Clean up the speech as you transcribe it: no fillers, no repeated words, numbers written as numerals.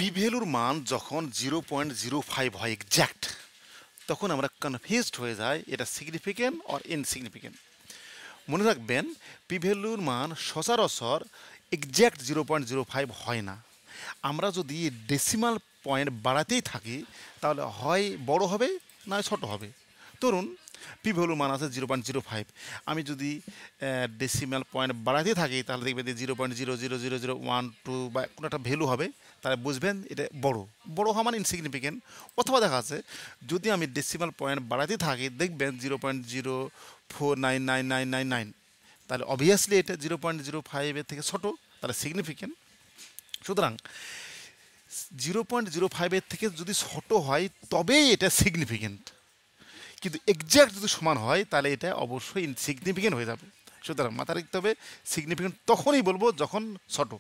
P ভ্যালুর মান যখন 0.05 হয় এক্স্যাক্ট, তখন আমরা কনফিউজড হয়ে যাই এটা সিগনিফিকেন্ট অর ইনসিগনিফিকেন্ট। মনে রাখবেন, পি ভ্যালুর মান সচরাচর এক্স্যাক্ট 0.05 হয় না। আমরা যদি ডেসিমাল পয়েন্ট বাড়াতেই থাকি তাহলে হয় বড় হবে না ছোট হবে। ধরুন পি ভ্যালুর মান আছে 0.05, আমি যদি ডেসিমাল পয়েন্ট বাড়াতে থাকি তাহলে দেখবেন যে 0.00001 2 বা কোনো একটা ভ্যালু হবে, তাহলে বুঝবেন এটা বড়। বড় হওয়া মানে ইনসিগনিফিকেন্ট। অথবা দেখা আছে যদি আমি ডেসিমাল পয়েন্ট বাড়াতে থাকি দেখবেন 0.04999999, তাহলে অবভিয়াসলি এটা 0.05-এর থেকে ছোট, তাহলে সিগনিফিকেন্ট। সুতরাং 0.05-এর থেকে যদি ছোট হয় তবেই এটা সিগনিফিকেন্ট, কিন্তু এক্স্যাক্ট যদি সমান হয় তাহলে এটা অবশ্যই ইনসিগনিফিকেন্ট হয়ে যাবে। সুতরাং মাথায় রাখতে হবে সিগনিফিকেন্ট তখনই বলবো যখন ছোট।